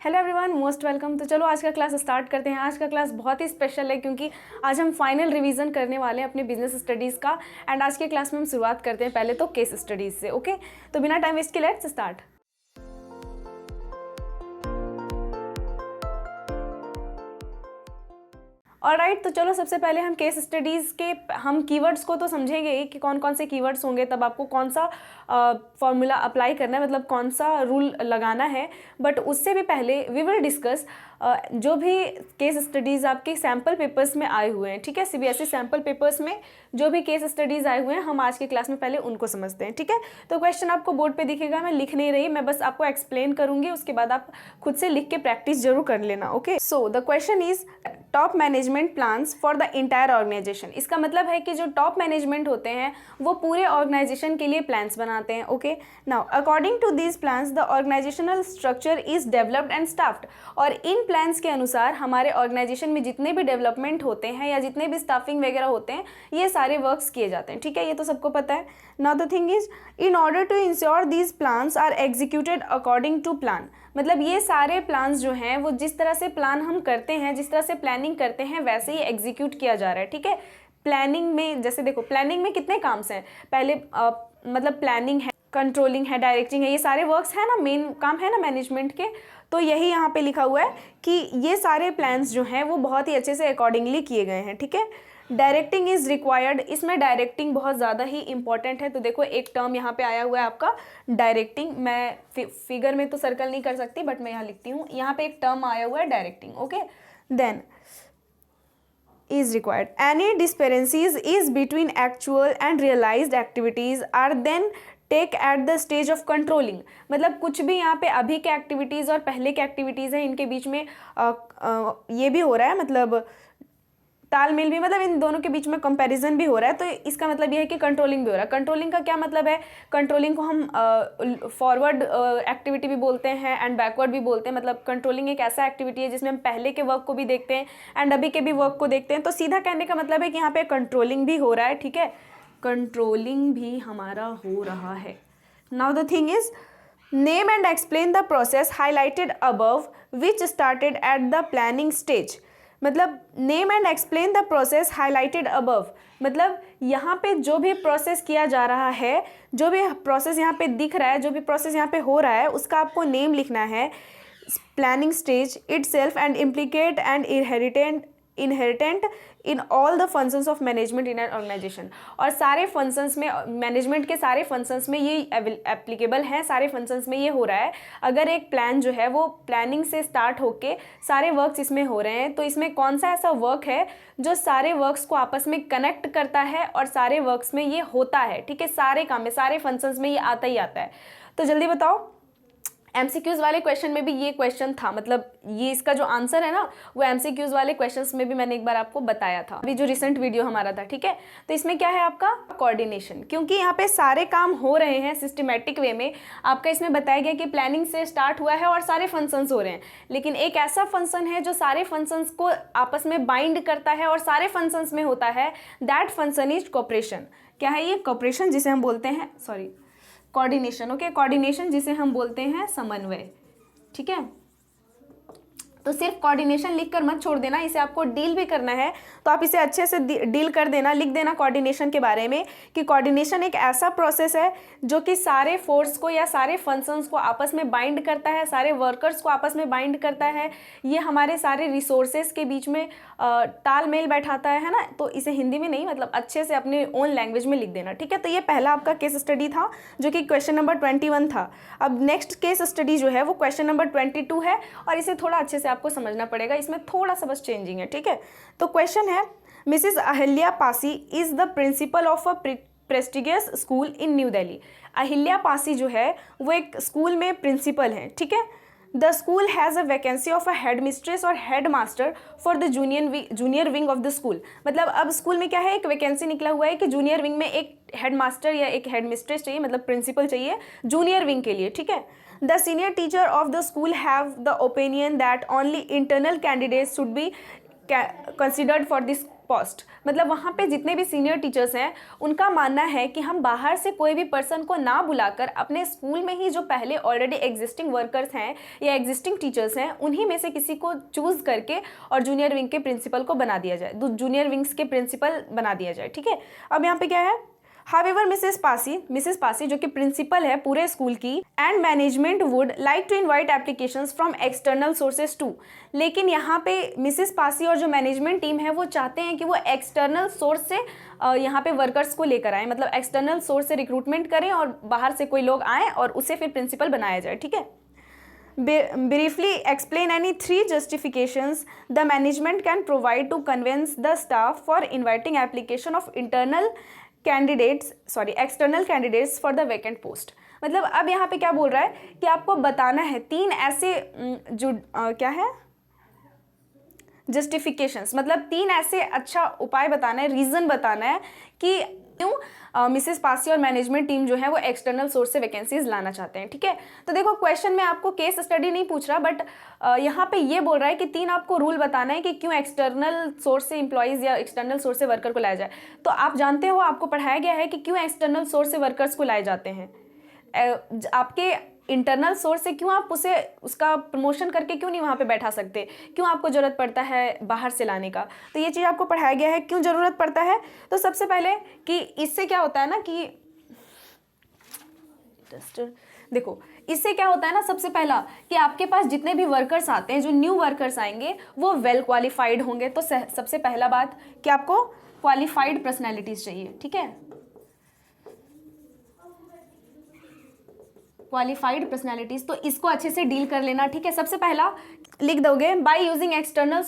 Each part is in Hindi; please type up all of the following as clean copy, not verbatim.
Hello everyone, most welcome. तो चलो आज का क्लास स्टार्ट करते हैं। आज का क्लास बहुत ही स्पेशल है क्योंकि आज हम फाइनल रिवीजन करने वाले हैं अपने बिजनेस स्टडीज़ का। एंड आज के क्लास में हम शुरुआत करते हैं पहले तो केस स्टडीज़ से। ओके, तो बिना टाइम वेस्ट के लेट्स स्टार्ट। ऑलराइट, तो चलो सबसे पहले हम केस स्टडीज़ के हम कीवर्ड्स को तो समझेंगे ही कि कौन कौन से कीवर्ड्स होंगे, तब आपको कौन सा फॉर्मूला अप्लाई करना है, मतलब कौन सा रूल लगाना है। बट उससे भी पहले वी विल डिस्कस जो भी केस स्टडीज़ आपके सैम्पल पेपर्स में आए हुए हैं, ठीक है, सीबीएसई सैम्पल पेपर्स में जो भी केस स्टडीज़ आए हुए हैं हम आज के क्लास में पहले उनको समझते हैं, ठीक है। तो क्वेश्चन आपको बोर्ड पे दिखेगा, मैं लिख नहीं रही, मैं बस आपको एक्सप्लेन करूंगी, उसके बाद आप खुद से लिख के प्रैक्टिस जरूर कर लेना। Okay, so the question is top management plans for the entire organisation. इसका मतलब है कि जो टॉप मैनेजमेंट होते हैं वो पूरे ऑर्गेनाइजेशन के लिए प्लान्स बनाते हैं। Okay, now according to these plans the organisational structure is developed and staffed. और इन प्लान्स के अनुसार हमारे ऑर्गेनाइजेशन में जितने भी डेवलपमेंट होते हैं या जितने भी स्टाफिंग वगैरह होते हैं ये सारे वर्क्स किए जाते हैं, ठीक है, ये तो सबको पता है। Now the thing is in order to ensure these plans are executed according to plan. मतलब ये सारे प्लान्स जो हैं वो जिस तरह से प्लान हम करते हैं, जिस तरह से प्लानिंग करते हैं वैसे ही एग्जीक्यूट किया जा रहा है, ठीक है। प्लानिंग में जैसे देखो, प्लानिंग में कितने काम्स हैं, पहले मतलब प्लानिंग है, कंट्रोलिंग है, डायरेक्टिंग है, ये सारे वर्क्स हैं ना, मेन काम है ना मैनेजमेंट के। तो यही यहाँ पे लिखा हुआ है कि ये सारे प्लान्स जो हैं वो बहुत ही अच्छे से अकॉर्डिंगली किए गए हैं, ठीक है। डायरेक्टिंग इज रिक्वायर्ड, इसमें डायरेक्टिंग बहुत ज़्यादा ही इंपॉर्टेंट है। तो देखो एक टर्म यहाँ पे आया हुआ है आपका डायरेक्टिंग, मैं फिगर में तो सर्कल नहीं कर सकती बट मैं यहाँ लिखती हूँ, यहाँ पे एक टर्म आया हुआ है directing. Okay, then is required. Any discrepancies is between actual and realized activities are then take at the stage of controlling। मतलब कुछ भी यहाँ पे अभी के एक्टिविटीज़ और पहले के एक्टिविटीज़ हैं इनके बीच में ये भी हो रहा है, मतलब तालमेल भी, मतलब इन दोनों के बीच में कंपैरिजन भी हो रहा है। तो इसका मतलब यह है कि कंट्रोलिंग भी हो रहा है। कंट्रोलिंग का क्या मतलब है, कंट्रोलिंग को हम फॉरवर्ड एक्टिविटी भी बोलते हैं एंड बैकवर्ड भी बोलते हैं। मतलब कंट्रोलिंग एक ऐसा एक्टिविटी है जिसमें हम पहले के वर्क को भी देखते हैं एंड अभी के भी वर्क को देखते हैं। तो सीधा कहने का मतलब है कि यहाँ पे कंट्रोलिंग भी हो रहा है, ठीक है, कंट्रोलिंग भी हमारा हो रहा है। Now the thing is name and explain the process highlighted above which started at the planning stage. मतलब name and explain the process highlighted above, मतलब यहाँ पे जो भी प्रोसेस किया जा रहा है, जो भी प्रोसेस यहाँ पे दिख रहा है, जो भी प्रोसेस यहाँ पे हो रहा है उसका आपको नेम लिखना है, planning stage itself and implicate and inherent in all the functions of management in an organisation. और सारे फंक्शंस में, मैनेजमेंट के सारे फंक्शंस में ये एप्लीकेबल हैं, सारे फंक्शंस में ये हो रहा है। अगर एक प्लान जो है वो प्लानिंग से स्टार्ट होके सारे वर्क्स इसमें हो रहे हैं तो इसमें कौन सा ऐसा वर्क है जो सारे वर्क्स को आपस में कनेक्ट करता है और सारे वर्क्स में ये होता है, ठीक है, सारे काम में, सारे फंक्शंस में ये आता ही आता है। तो जल्दी बताओ, एमसीक्यूज वाले क्वेश्चन में भी ये क्वेश्चन था, मतलब ये इसका जो आंसर है ना वो एमसीक्यूज वाले क्वेश्चंस में भी मैंने एक बार आपको बताया था, अभी जो रिसेंट वीडियो हमारा था, ठीक है। तो इसमें क्या है आपका कोऑर्डिनेशन, क्योंकि यहाँ पे सारे काम हो रहे हैं सिस्टमेटिक वे में। आपका इसमें बताया गया कि प्लानिंग से स्टार्ट हुआ है और सारे फंक्शंस हो रहे हैं, लेकिन एक ऐसा फंक्शन है जो सारे फंक्शंस को आपस में बाइंड करता है और सारे फंक्शंस में होता है, दैट फंक्शन इज कोऑपरेशन। क्या है ये? कोऑपरेशन, जिसे हम बोलते हैं कोऑर्डिनेशन। ओके, कोऑर्डिनेशन जिसे हम बोलते हैं समन्वय, ठीक है। तो सिर्फ कोऑर्डिनेशन लिखकर मत छोड़ देना, इसे आपको डील भी करना है, तो आप इसे अच्छे से डील कर देना, लिख देना कोऑर्डिनेशन के बारे में कि कोऑर्डिनेशन एक ऐसा प्रोसेस है जो कि सारे फोर्स को या सारे फंक्शंस को आपस में बाइंड करता है, सारे वर्कर्स को आपस में बाइंड करता है, ये हमारे सारे रिसोर्सेज के बीच में तालमेल बैठाता है ना। तो इसे हिंदी में नहीं, मतलब अच्छे से अपने ओन लैंग्वेज में लिख देना, ठीक है। तो ये पहला आपका केस स्टडी था जो कि क्वेश्चन नंबर 21 था। अब नेक्स्ट केस स्टडी जो है वो क्वेश्चन नंबर 22 है और इसे थोड़ा अच्छे से आपको समझना पड़ेगा, इसमें थोड़ा सा बस चेंजिंग है, ठीक है। तो क्वेश्चन है, Mrs Ahilya Pasi is the principle of a prestigious school in new Delhi. Ahilya Pasi जो है वो एक स्कूल में प्रिंसिपल हैं, ठीक है। The school has a vacancy of a head mistress और head master for the junior wing of the school. मतलब अब स्कूल में क्या है, एक वैकेंसी निकला हुआ है कि जूनियर विंग में एक हेड मास्टर या एक हेड मिस्ट्रेस चाहिए, मतलब प्रिंसिपल चाहिए जूनियर विंग के लिए, ठीक है। The senior teacher of the school have the opinion that only internal candidates should be considered for this post, मतलब वहाँ पे जितने भी सीनियर टीचर्स हैं उनका मानना है कि हम बाहर से कोई भी पर्सन को ना बुलाकर अपने स्कूल में ही जो पहले ऑलरेडी एग्जिस्टिंग वर्कर्स हैं या एग्जिस्टिंग टीचर्स हैं उन्हीं में से किसी को चूज़ करके और जूनियर विंग के प्रिंसिपल को बना दिया जाए, जूनियर विंग्स के प्रिंसिपल बना दिया जाए। ठीक है, अब यहाँ पे क्या है, हावेवर मिसेस पासी जो कि प्रिंसिपल है पूरे स्कूल की, and management would like to invite applications from external sources to, लेकिन यहाँ पे मिसेस पासी और जो मैनेजमेंट टीम है वो चाहते हैं कि वो एक्सटर्नल सोर्स से यहाँ पे वर्कर्स को लेकर आए, मतलब एक्सटर्नल सोर्स से रिक्रूटमेंट करें और बाहर से कोई लोग आए और उसे फिर प्रिंसिपल बनाया जाए। ठीक है, briefly explain any 3 justifications the management can provide to convince the staff for inviting application of external candidates for the vacant post। मतलब अब यहाँ पे क्या बोल रहा है कि आपको बताना है 3 ऐसे जो क्या है जस्टिफिकेशंस, मतलब 3 ऐसे अच्छा उपाय बताना है, रीज़न बताना है कि क्यों मिसेस पासी और मैनेजमेंट टीम जो है वो एक्सटर्नल सोर्स से वैकेंसीज लाना चाहते हैं। ठीक है, तो देखो क्वेश्चन में आपको केस स्टडी नहीं पूछ रहा, बट यहाँ पे ये बोल रहा है कि 3 आपको रूल बताना है कि क्यों एक्सटर्नल सोर्स से एम्प्लॉयज़ या एक्सटर्नल सोर्स से वर्कर को लाया जाए। तो आप जानते हो, आपको पढ़ाया गया है कि क्यों एक्सटर्नल सोर्स से वर्कर्स को लाए जाते हैं। आपके इंटरनल सोर्स से क्यों आप उसका प्रमोशन करके क्यों नहीं वहाँ पे बैठा सकते, क्यों आपको ज़रूरत पड़ता है बाहर से लाने का, तो ये चीज़ आपको पढ़ाया गया है क्यों ज़रूरत पड़ता है। तो सबसे पहले कि इससे क्या होता है ना कि देखो इससे क्या होता है ना, सबसे पहला कि आपके पास जितने भी वर्कर्स आते हैं, जो न्यू वर्कर्स आएंगे वो वेल क्वालिफाइड होंगे। तो सबसे पहला बात कि आपको क्वालिफाइड पर्सनैलिटीज़ चाहिए। ठीक है, क्वालिफाइड पर्सनैलिटीज, तो इसको अच्छे से डील कर लेना। ठीक है, सबसे पहला लिख दोगे by using external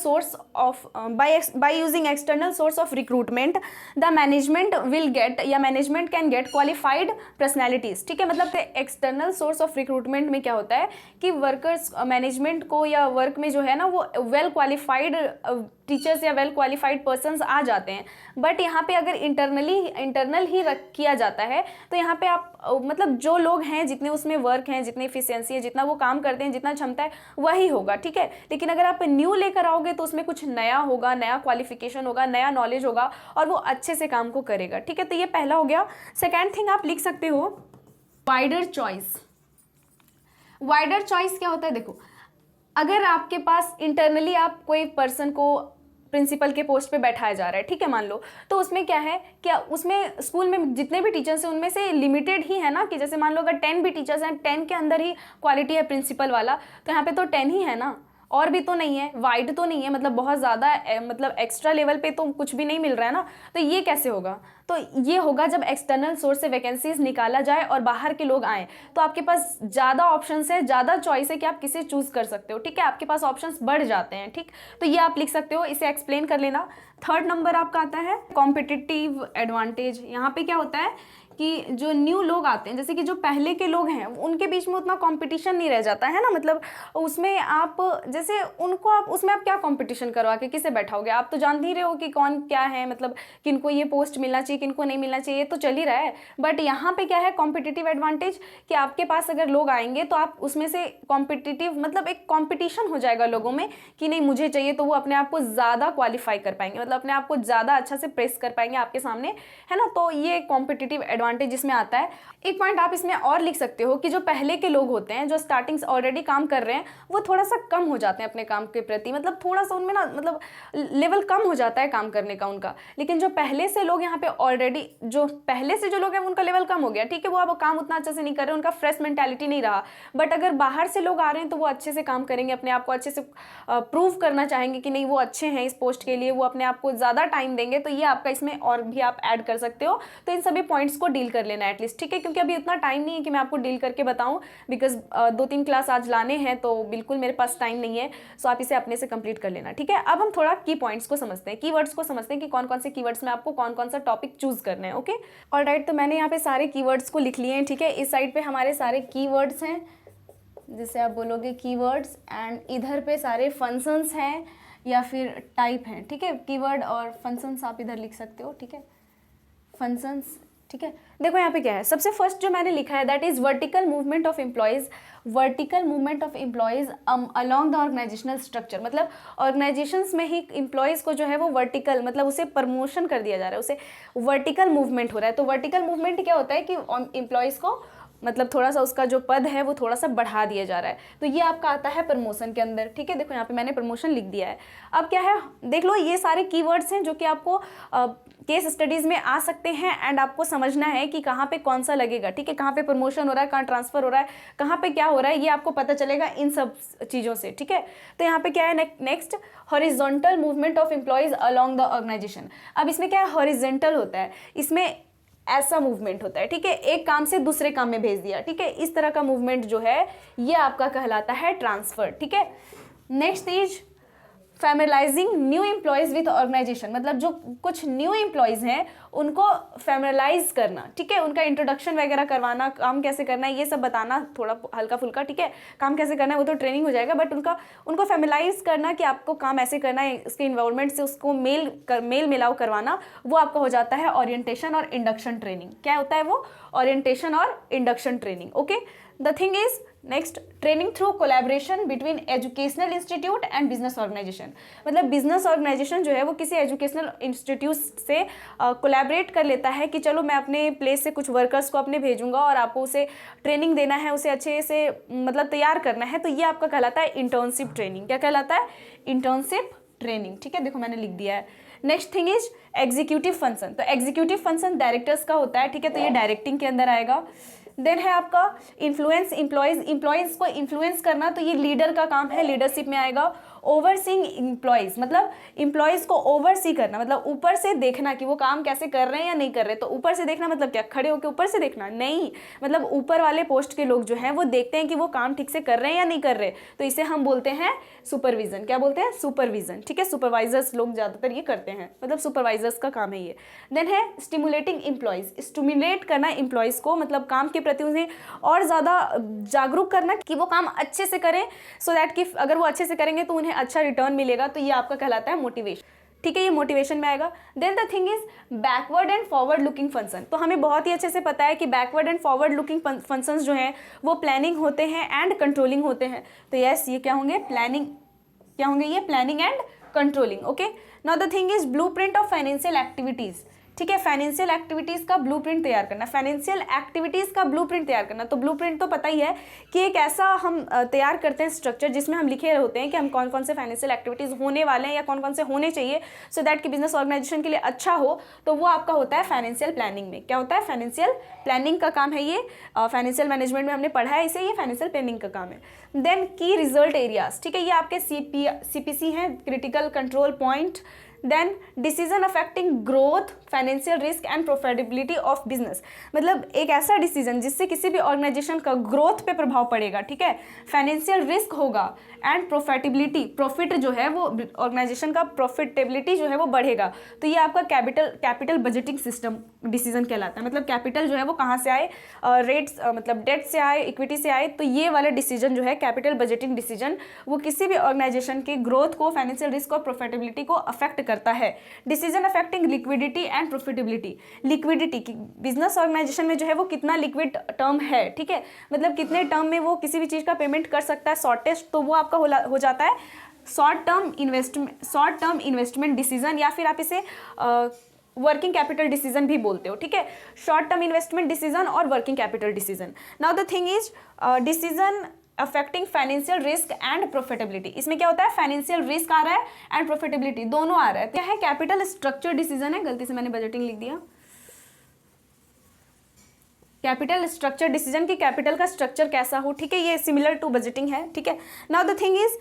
source of recruitment the management will get या management can get qualified personalities. ठीक है, मतलब एक्सटर्नल सोर्स ऑफ रिक्रूटमेंट में क्या होता है कि वर्कर्स मैनेजमेंट को या वर्क में जो है ना वो वेल क्वालिफाइड टीचर्स या वेल क्वालिफाइड पर्सन्स आ जाते हैं। बट यहाँ पे अगर इंटरनल ही किया जाता है तो यहाँ पे आप मतलब जो लोग हैं, जितने उसमें वर्क हैं, जितनी एफिशिएंसी है, जितना वो काम करते हैं, जितना क्षमता है वही होगा। ठीक है, लेकिन अगर आप न्यू लेकर आओगे तो उसमें कुछ नया होगा, नया क्वालिफिकेशन होगा, नया नॉलेज होगा और वो अच्छे से काम को करेगा। ठीक है, तो ये पहला हो गया। सेकेंड थिंग आप लिख सकते हो वाइडर चॉइस। वाइडर चॉइस क्या होता है, देखो अगर आपके पास इंटरनली आप कोई पर्सन को प्रिंसिपल के पोस्ट पे बैठाया जा रहा है, ठीक है मान लो, तो उसमें क्या है, क्या उसमें स्कूल में जितने भी टीचर्स हैं उनमें से लिमिटेड ही है ना, कि जैसे मान लो अगर 10 भी टीचर्स हैं, 10 के अंदर ही क्वालिटी है प्रिंसिपल वाला, तो यहाँ पे तो 10 ही है ना, और भी तो नहीं है, वाइड तो नहीं है, मतलब बहुत ज़्यादा मतलब एक्स्ट्रा लेवल पे तो कुछ भी नहीं मिल रहा है ना। तो ये कैसे होगा, तो ये होगा जब एक्सटर्नल सोर्स से वैकेंसीज निकाला जाए और बाहर के लोग आएँ, तो आपके पास ज़्यादा ऑप्शंस है, ज़्यादा चॉइस है कि आप किसे चूज़ कर सकते हो। ठीक है, आपके पास ऑप्शंस बढ़ जाते हैं। ठीक, तो ये आप लिख सकते हो, इसे एक्सप्लेन कर लेना। थर्ड नंबर आपका आता है कॉम्पिटिटिव एडवांटेज। यहाँ पे क्या होता है कि जो न्यू लोग आते हैं, जैसे कि जो पहले के लोग हैं, उनके बीच में उतना कंपटीशन नहीं रह जाता है ना, मतलब उसमें आप जैसे उनको आप उसमें आप क्या कंपटीशन करवा के किसे बैठाओगे, आप तो जान ही रहे हो कि कौन क्या है, मतलब किनको ये पोस्ट मिलना चाहिए, किनको नहीं मिलना चाहिए, तो चल ही रहा है। बट यहाँ पे क्या है कॉम्पिटिटिव एडवांटेज, कि आपके पास अगर लोग आएंगे तो आप उसमें से कॉम्पिटिटिव मतलब एक कॉम्पिटिशन हो जाएगा लोगों में कि नहीं मुझे चाहिए, तो वो अपने आप को ज़्यादा क्वालिफाई कर पाएंगे, मतलब अपने आप को ज़्यादा अच्छा से प्रेस कर पाएंगे आपके सामने, है ना। तो ये कॉम्पिटिटिव एडवांटेज जिसमें आता है। एक पॉइंट आप इसमें और लिख सकते हो कि जो पहले के लोग होते हैं, जो स्टार्टिंग से ऑलरेडी काम कर रहे हैं, वो थोड़ा सा कम हो जाते हैं अपने काम के प्रति, मतलब थोड़ा सा उनमें ना मतलब लेवल कम हो जाता है काम करने का उनका। लेकिन जो पहले से लोग यहाँ पे ऑलरेडी जो पहले से जो लोग हैं उनका लेवल कम हो गया, ठीक है, वो अब काम उतना अच्छे से नहीं कर रहे, उनका फ्रेश मेंटालिटी नहीं रहा। बट अगर बाहर से लोग आ रहे हैं तो वो अच्छे से काम करेंगे, अपने आप को अच्छे से प्रूव करना चाहेंगे कि नहीं वो अच्छे हैं इस पोस्ट के लिए, वो अपने आप को ज़्यादा टाइम देंगे। तो ये आपका इसमें और भी आप ऐड कर सकते हो। तो इन सभी पॉइंट्स को डील कर लेना एटलीस्ट, ठीक है, क्योंकि अभी उतना टाइम नहीं है कि मैं आपको डील करके बताऊं, बिकॉज 2-3 क्लास आज लाने हैं तो बिल्कुल मेरे पास टाइम नहीं है। सो आप इसे अपने से कंप्लीट कर लेना, ठीक है। अब हम थोड़ा की पॉइंट्स को समझते हैं, कीवर्ड्स को समझते हैं कि कौन कौन से कीवर्ड्स में आपको कौन कौन सा टॉपिक चूज करना है। ओके, ऑलराइट, तो मैंने यहाँ पे सारे कीवर्ड्स को लिख लिए हैं, ठीक है। इस साइड पे हमारे सारे कीवर्ड्स हैं, जिसे आप बोलोगे कीवर्ड्स, एंड इधर पे सारे फंक्शंस हैं या फिर टाइप हैं, ठीक है। कीवर्ड और फंक्शंस आप इधर लिख सकते हो, ठीक है। फंक्शंस ठीक है, देखो यहाँ पे क्या है, सबसे फर्स्ट जो मैंने लिखा है that is vertical movement of employees, vertical movement of employees along the organisational structure, मतलब ऑर्गेनाइजेशंस में ही एम्प्लॉयज़ को जो है वो वर्टिकल, मतलब उसे प्रमोशन कर दिया जा रहा है, उसे वर्टिकल मूवमेंट हो रहा है। तो वर्टिकल मूवमेंट क्या होता है कि एम्प्लॉयज़ को मतलब थोड़ा सा उसका जो पद है वो थोड़ा सा बढ़ा दिया जा रहा है, तो ये आपका आता है प्रमोशन के अंदर। ठीक है, देखो यहाँ पे मैंने प्रमोशन लिख दिया है। अब क्या है, देख लो ये सारे कीवर्ड्स हैं जो कि आपको केस स्टडीज़ में आ सकते हैं एंड आपको समझना है कि कहाँ पे कौन सा लगेगा। ठीक है, कहाँ पे प्रमोशन हो रहा है, कहाँ ट्रांसफ़र हो रहा है, कहाँ पे क्या हो रहा है, ये आपको पता चलेगा इन सब चीज़ों से। ठीक है, तो यहाँ पे क्या है next, horizontal movement of employees along the organisation. अब इसमें क्या है, हॉरिजॉन्टल होता है, इसमें ऐसा मूवमेंट होता है। ठीक है, एक काम से दूसरे काम में भेज दिया। ठीक है, इस तरह का मूवमेंट जो है ये आपका कहलाता है ट्रांसफर। ठीक है, next is familiarising new employees with organisation, मतलब जो कुछ न्यू एम्प्लॉयज़ हैं उनको फैमिलाइज करना। ठीक है, उनका इंट्रोडक्शन वगैरह करवाना, काम कैसे करना है ये सब बताना, थोड़ा हल्का फुल्का। ठीक है, काम कैसे करना है वो तो ट्रेनिंग हो जाएगा, बट उनको फैमिलाइज करना कि आपको काम ऐसे करना है, इसके इन्वायरमेंट से उसको मेल मिलाव करवाना, वो आपका हो जाता है ओरिएंटेशन और इंडक्शन ट्रेनिंग। क्या होता है वो, ओरिएंटेशन और induction training. Okay, the thing is next, training through collaboration between educational institute and business organisation, मतलब बिजनेस ऑर्गेनाइजेशन जो है वो किसी एजुकेशनल इंस्टीट्यूट से कोलैबोरेट कर लेता है कि चलो मैं अपने प्लेस से कुछ वर्कर्स को अपने भेजूंगा और आपको उसे ट्रेनिंग देना है, उसे अच्छे से मतलब तैयार करना है, तो ये आपका कहलाता है इंटर्नशिप ट्रेनिंग। क्या कहलाता है, इंटर्नशिप ट्रेनिंग। ठीक है, देखो मैंने लिख दिया है। Next thing is executive function, तो एग्जीक्यूटिव फंक्शन डायरेक्टर्स का होता है। ठीक है, तो ये डायरेक्टिंग के अंदर आएगा। देन है आपका इन्फ्लुएंस एम्प्लॉयज़ को इन्फ्लुएंस करना, तो ये लीडर का काम है, लीडरशिप में आएगा। ओवरसीइंग एम्प्लॉयज़, मतलब एम्प्लॉयज़ को ओवरसी करना, मतलब ऊपर से देखना कि वो काम कैसे कर रहे हैं या नहीं कर रहे। तो ऊपर से देखना मतलब क्या, खड़े होकर ऊपर से देखना नहीं, मतलब ऊपर वाले पोस्ट के लोग जो हैं वो देखते हैं कि वो काम ठीक से कर रहे हैं या नहीं कर रहे, तो इसे हम बोलते हैं सुपरविजन। क्या बोलते हैं, सुपरविजन। ठीक है, सुपरवाइजर्स लोग ज़्यादातर ये करते हैं, मतलब सुपरवाइजर्स का काम है ये। देन है स्टिमुलेटिंग एम्प्लॉयज़, स्टिमुलेट करना एम्प्लॉयज़ को, मतलब काम के प्रति उन्हें और ज़्यादा जागरूक करना कि वो काम अच्छे से करें, सो दैट कि अगर वो अच्छे से करेंगे तो उन्हें अच्छा रिटर्न मिलेगा, तो ये आपका कहलाता है मोटिवेशन। ठीक है, ये मोटिवेशन में आएगा। Then the thing is backward and forward looking function, तो हमें बहुत ही अच्छे से पता है कि backward and forward looking functions जो हैं वो प्लानिंग होते हैं एंड कंट्रोलिंग होते हैं। तो यस, ये क्या होंगे, प्लानिंग, क्या होंगे ये, planning and controlling. Okay, now the thing is blueprint of financial activities. ठीक है, फाइनेंशियल एक्टिविटीज़ का ब्लूप्रिंट तैयार करना, फाइनेंशियल एक्टिविटीज़ का ब्लूप्रिंट तैयार करना। तो ब्लूप्रिंट तो पता ही है कि एक ऐसा हम तैयार करते हैं स्ट्रक्चर जिसमें हम लिखे होते हैं कि हम कौन कौन से फाइनेंशियल एक्टिविटीज़ होने वाले हैं या कौन कौन से होने चाहिए, सो दैट कि बिजनेस ऑर्गेनाइजेशन के लिए अच्छा हो। तो वो आपका होता है फाइनेंशियल प्लानिंग में। क्या होता है, फाइनेंशियल प्लानिंग का काम है ये, फाइनेंशियल मैनेजमेंट में हमने पढ़ा है इसे, ये फाइनेंशियल प्लानिंग का काम है। देन की रिजल्ट एरियाज, ठीक है, ये आपके CPC हैं, critical control point. Then decision affecting growth, financial risk and profitability of business, मतलब एक ऐसा डिसीजन जिससे किसी भी ऑर्गेनाइजेशन का ग्रोथ पे प्रभाव पड़ेगा। ठीक है, फाइनेंशियल रिस्क होगा एंड प्रॉफिटेबिलिटी, प्रॉफिट जो है वो ऑर्गेनाइजेशन का प्रॉफिटेबिलिटी जो है वो बढ़ेगा। तो ये आपका कैपिटल बजटिंग सिस्टम डिसीजन कहलाता है, मतलब कैपिटल जो है वो कहाँ से आए, रेट्स मतलब डेट से आए, इक्विटी से आए, तो ये वाला डिसीजन जो है कैपिटल बजटिंग डिसीजन वो किसी भी ऑर्गेनाइजेशन के ग्रोथ को, फाइनेंशियल रिस्क और प्रॉफिटेबिलिटी को अफेक्ट करता है। Decision affecting liquidity and profitability, liquidity की बिजनेस ऑर्गेनाइजेशन में जो है वो कितना लिक्विड टर्म है। ठीक है, मतलब कितने टर्म में वो किसी भी चीज़ का पेमेंट कर सकता है शॉर्टेस्ट, तो वो आपका हो जाता है शॉर्ट टर्म इन्वेस्टमेंट डिसीजन, या फिर आप इसे वर्किंग कैपिटल डिसीजन भी बोलते हो। ठीक है, शॉर्ट टर्म इन्वेस्टमेंट डिसीजन और working capital decision. Now the thing is decision affecting financial risk and profitability, इसमें क्या होता है, फाइनेंशियल रिस्क आ रहा है एंड प्रॉफिटेबिलिटी दोनों आ रहा है। क्या है, कैपिटल स्ट्रक्चर डिसीजन है, गलती से मैंने बजटिंग लिख दिया। कैपिटल स्ट्रक्चर डिसीजन की कैपिटल का स्ट्रक्चर कैसा हो। ठीक है, ये सिमिलर टू बजटिंग है। ठीक है, now the thing is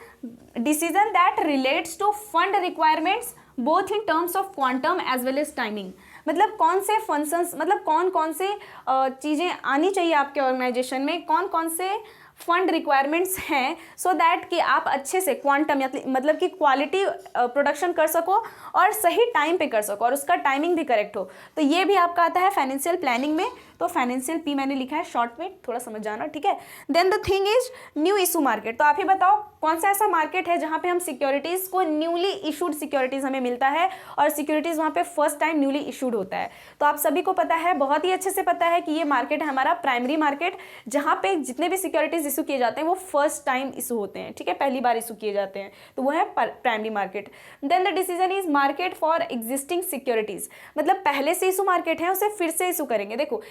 decision that relates to fund requirements both in terms of quantum as well as timing, मतलब कौन से फंक्शंस, मतलब कौन कौन से चीज़ें आनी चाहिए आपके ऑर्गेनाइजेशन में, कौन कौन से फंड रिक्वायरमेंट्स हैं, सो दैट कि आप अच्छे से क्वांटम मतलब कि क्वालिटी प्रोडक्शन कर सको और सही टाइम पे कर सको और उसका टाइमिंग भी करेक्ट हो। तो ये भी आपका आता है फाइनेंशियल प्लानिंग में। तो फाइनेंशियल पी मैंने लिखा है शॉर्ट में, थोड़ा समझ जाना, ठीक है। Then the thing is new issue market. तो आप ही बताओ कौन सा ऐसा मार्केट है जहां पे हम सिक्योरिटीज को न्यूली इशूड सिक्योरिटीज हमें मिलता है और सिक्योरिटीज वहां पे फर्स्ट टाइम न्यूली इशूड होता है। तो आप सभी को पता है, बहुत ही अच्छे से पता है कि ये मार्केट है हमारा प्राइमरी मार्केट, जहां पे जितने भी सिक्योरिटीज इशू किए जाते हैं वो फर्स्ट टाइम इशू होते हैं, ठीक है, पहली बार इशू किए जाते हैं, तो वो है primary market. Then the decision is market for existing securities, मतलब पहले से इशू मार्केट है उसे फिर से इशू करेंगे। देखो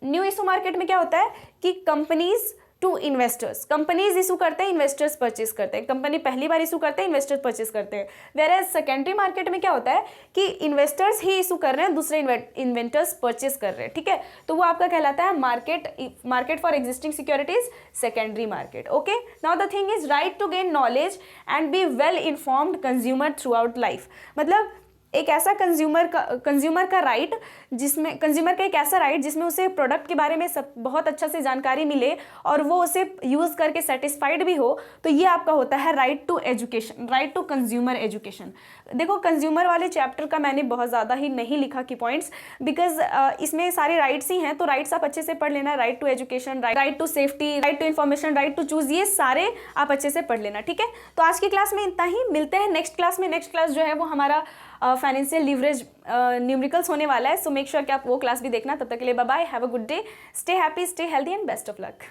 न्यू इशू मार्केट में क्या होता है कि companies to investors, companies issue करते हैं, इन्वेस्टर्स परचेस करते हैं, कंपनी पहली बार इशू करते हैं, इन्वेस्टर्स परचेस करते हैं। वेयर सेकेंडरी मार्केट में क्या होता है कि इन्वेस्टर्स ही इशू कर रहे हैं, दूसरे इन्वेंटर्स परचेस कर रहे हैं, ठीक है, तो वो आपका कहलाता है market for existing securities, secondary market. Okay, now the thing is right to gain knowledge and be well informed consumer throughout life, मतलब एक ऐसा कंज्यूमर का राइट जिसमें कंज्यूमर का एक ऐसा राइट जिसमें उसे प्रोडक्ट के बारे में सब बहुत अच्छा से जानकारी मिले और वो उसे यूज़ करके सेटिस्फाइड भी हो, तो ये आपका होता है right to education, right to consumer education. देखो कंज्यूमर वाले चैप्टर का मैंने बहुत ज़्यादा ही नहीं लिखा की पॉइंट्स, बिकॉज इसमें सारे राइट्स ही हैं, तो राइट्स आप अच्छे से पढ़ लेना, right to education, right to safety, right to information, right to choose, ये सारे आप अच्छे से पढ़ लेना, ठीक है। तो आज की क्लास में इतना ही, मिलते हैं नेक्स्ट क्लास में। नेक्स्ट क्लास जो है वो हमारा फाइनेंशियल लीवरेज न्यूमेरिकल्स होने वाला है, सो मेक श्योर कि आप वो क्लास भी देखना। तब तक के लिए bye bye, have a good day, stay happy, stay healthy and best of luck.